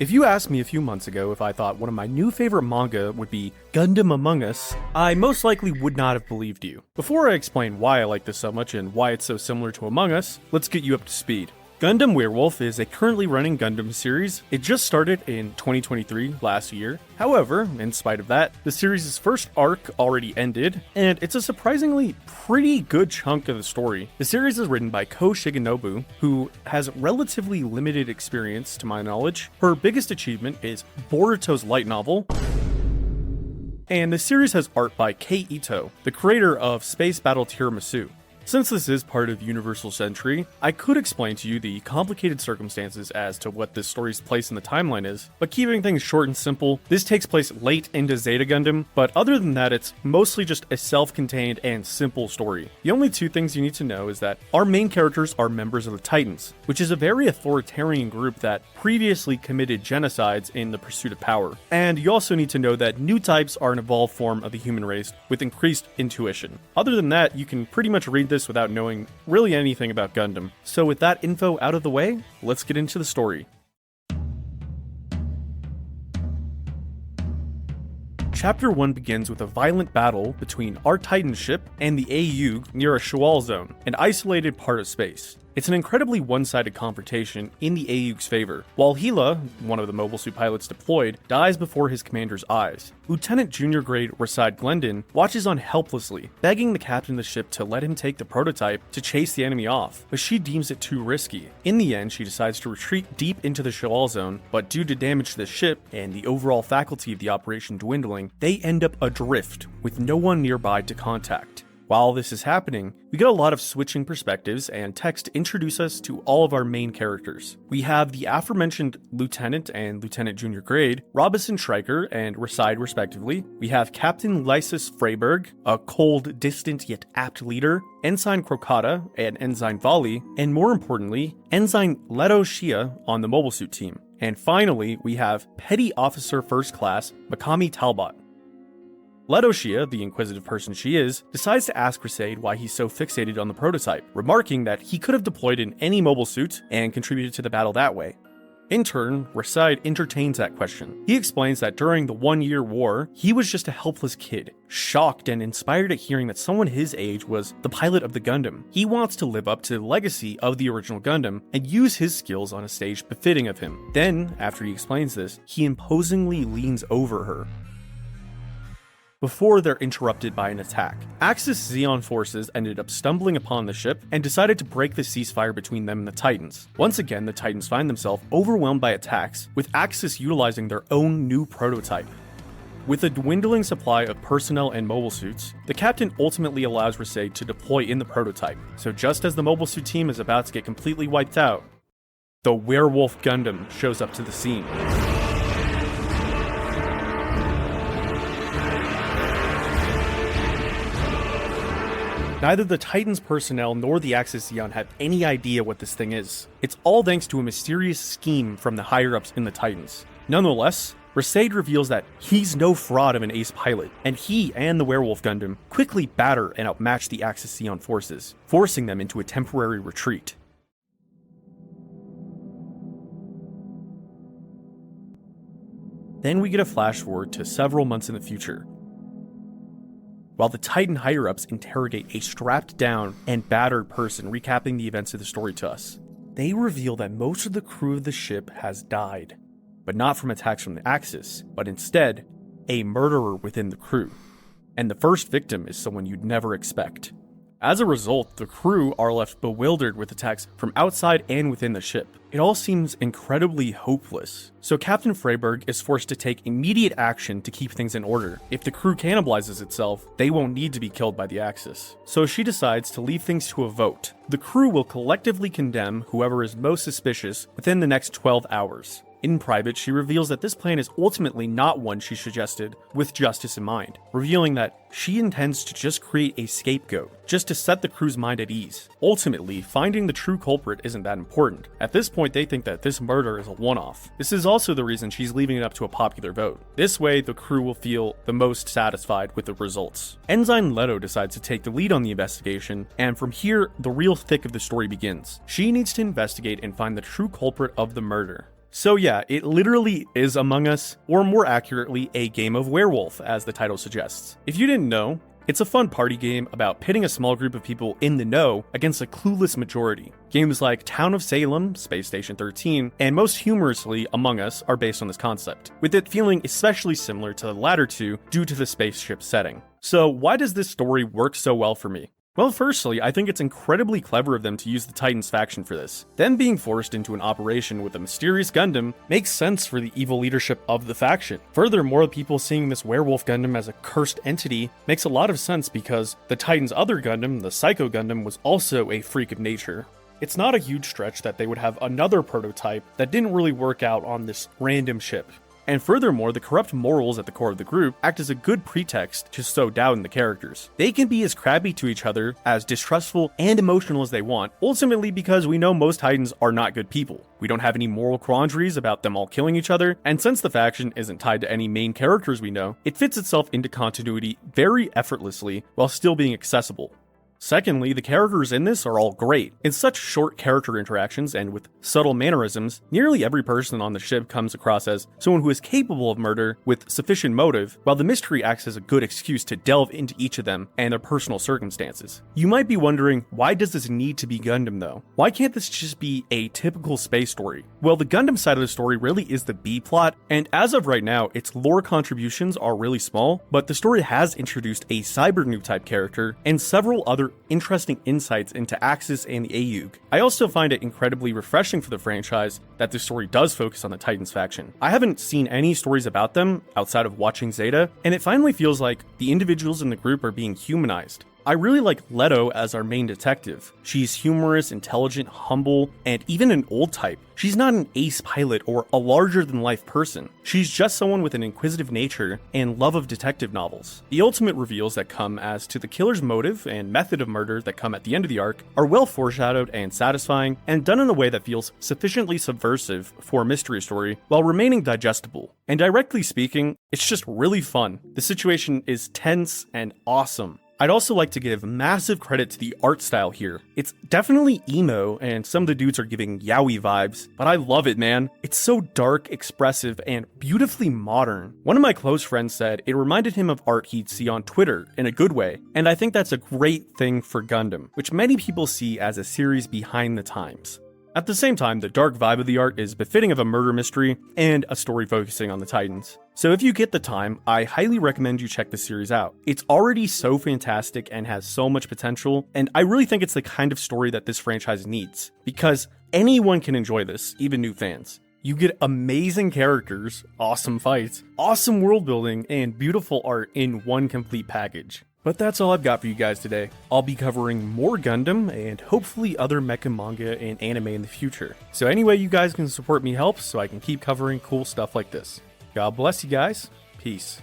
If you asked me a few months ago if I thought one of my new favorite manga would be Gundam Among Us, I most likely would not have believed you. Before I explain why I like this so much and why it's so similar to Among Us, let's get you up to speed. Gundam Wearwolf is a currently running Gundam series. It just started in 2023, last year. However, in spite of that, the series' first arc already ended, and it's a surprisingly pretty good chunk of the story. The series is written by Ko Shigenobu, who has relatively limited experience to my knowledge. Her biggest achievement is Boruto's light novel, and the series has art by Kei Ito, the creator of Space Battle Tiramisu. Since this is part of Universal Century, I could explain to you the complicated circumstances as to what this story's place in the timeline is, but keeping things short and simple, this takes place late into Zeta Gundam, but other than that it's mostly just a self-contained and simple story. The only two things you need to know is that our main characters are members of the Titans, which is a very authoritarian group that previously committed genocides in the pursuit of power. And you also need to know that new types are an evolved form of the human race with increased intuition. Other than that, you can pretty much read this without knowing really anything about Gundam. So with that info out of the way, let's get into the story. Chapter 1 begins with a violent battle between our Titan ship and the AU near a Shawal zone, an isolated part of space. It's an incredibly one-sided confrontation in the AU's favor. While Hila, one of the mobile suit pilots deployed, dies before his commander's eyes, Lieutenant Junior Grade Rasaid Glendon watches on helplessly, begging the captain of the ship to let him take the prototype to chase the enemy off, but she deems it too risky. In the end, she decides to retreat deep into the Shawal zone, but due to damage to the ship and the overall faculty of the operation dwindling, they end up adrift with no one nearby to contact. While this is happening, we get a lot of switching perspectives and text to introduce us to all of our main characters. We have the aforementioned Lieutenant and Lieutenant Junior Grade, Robinson Stryker and Rasaid respectively. We have Captain Lysis Freyberg, a cold, distant yet apt leader, Ensign Crocata and Ensign Volley, and more importantly, Ensign Leto Shia on the mobile suit team. And finally, we have Petty Officer First Class Makami Talbot. Leto Shia, the inquisitive person she is, decides to ask Rasaid why he's so fixated on the prototype, remarking that he could have deployed in any mobile suit and contributed to the battle that way. In turn, Rasaid entertains that question. He explains that during the 1-year war, he was just a helpless kid, shocked and inspired at hearing that someone his age was the pilot of the Gundam. He wants to live up to the legacy of the original Gundam and use his skills on a stage befitting of him. Then, after he explains this, he imposingly leans over her, before they're interrupted by an attack. Axis Zeon forces ended up stumbling upon the ship and decided to break the ceasefire between them and the Titans. Once again, the Titans find themselves overwhelmed by attacks, with Axis utilizing their own new prototype. With a dwindling supply of personnel and mobile suits, the captain ultimately allows Rasaid to deploy in the prototype. So just as the mobile suit team is about to get completely wiped out, the Wearwolf Gundam shows up to the scene. Neither the Titans personnel nor the Axis Zeon have any idea what this thing is. It's all thanks to a mysterious scheme from the higher-ups in the Titans. Nonetheless, Rasaid reveals that he's no fraud of an ace pilot, and he and the Wearwolf Gundam quickly batter and outmatch the Axis Zeon forces, forcing them into a temporary retreat. Then we get a flash forward to several months in the future, while the Titan higher-ups interrogate a strapped-down and battered person recapping the events of the story to us. They reveal that most of the crew of the ship has died, but not from attacks from the Axis, but instead, a murderer within the crew. And the first victim is someone you'd never expect. As a result, the crew are left bewildered with attacks from outside and within the ship. It all seems incredibly hopeless. So Captain Freyberg is forced to take immediate action to keep things in order. If the crew cannibalizes itself, they won't need to be killed by the Axis. So she decides to leave things to a vote. The crew will collectively condemn whoever is most suspicious within the next 12 hours. In private, she reveals that this plan is ultimately not one she suggested with justice in mind, revealing that she intends to just create a scapegoat, just to set the crew's mind at ease. Ultimately, finding the true culprit isn't that important. At this point, they think that this murder is a one-off. This is also the reason she's leaving it up to a popular vote. This way, the crew will feel the most satisfied with the results. Ensign Leto decides to take the lead on the investigation, and from here, the real thick of the story begins. She needs to investigate and find the true culprit of the murder. So yeah, it literally is Among Us, or more accurately, a game of Wearwolf, as the title suggests. If you didn't know, it's a fun party game about pitting a small group of people in the know against a clueless majority. Games like Town of Salem, Space Station 13, and most humorously Among Us are based on this concept, with it feeling especially similar to the latter two due to the spaceship setting. So why does this story work so well for me? Well, firstly, I think it's incredibly clever of them to use the Titans faction for this. Them being forced into an operation with a mysterious Gundam makes sense for the evil leadership of the faction. Furthermore, people seeing this Wearwolf Gundam as a cursed entity makes a lot of sense because the Titans' other Gundam, the Psycho Gundam, was also a freak of nature. It's not a huge stretch that they would have another prototype that didn't really work out on this random ship. And furthermore, the corrupt morals at the core of the group act as a good pretext to sow doubt in the characters. They can be as crabby to each other, as distrustful and emotional as they want, ultimately because we know most Titans are not good people. We don't have any moral quandaries about them all killing each other, and since the faction isn't tied to any main characters we know, it fits itself into continuity very effortlessly while still being accessible. Secondly, the characters in this are all great. In such short character interactions and with subtle mannerisms, nearly every person on the ship comes across as someone who is capable of murder with sufficient motive, while the mystery acts as a good excuse to delve into each of them and their personal circumstances. You might be wondering, why does this need to be Gundam though? Why can't this just be a typical space story? Well, the Gundam side of the story really is the B plot, and as of right now, its lore contributions are really small, but the story has introduced a cyber noob type character and several other interesting insights into Axis and the AUG. I also find it incredibly refreshing for the franchise that this story does focus on the Titans faction. I haven't seen any stories about them outside of watching Zeta, and it finally feels like the individuals in the group are being humanized. I really like Leto as our main detective. She's humorous, intelligent, humble, and even an old type. She's not an ace pilot or a larger-than-life person. She's just someone with an inquisitive nature and love of detective novels. The ultimate reveals that come as to the killer's motive and method of murder that come at the end of the arc are well foreshadowed and satisfying, and done in a way that feels sufficiently subversive for a mystery story while remaining digestible. And directly speaking, it's just really fun. The situation is tense and awesome. I'd also like to give massive credit to the art style here. It's definitely emo, and some of the dudes are giving yaoi vibes, but I love it, man. It's so dark, expressive, and beautifully modern. One of my close friends said it reminded him of art he'd see on Twitter in a good way, and I think that's a great thing for Gundam, which many people see as a series behind the times. At the same time, the dark vibe of the art is befitting of a murder mystery and a story focusing on the Titans. So if you get the time, I highly recommend you check this series out. It's already so fantastic and has so much potential, and I really think it's the kind of story that this franchise needs, because anyone can enjoy this, even new fans. You get amazing characters, awesome fights, awesome world building, and beautiful art in one complete package. But that's all I've got for you guys today. I'll be covering more Gundam and hopefully other mecha manga and anime in the future. So any way you guys can support me helps so I can keep covering cool stuff like this. God bless you guys. Peace.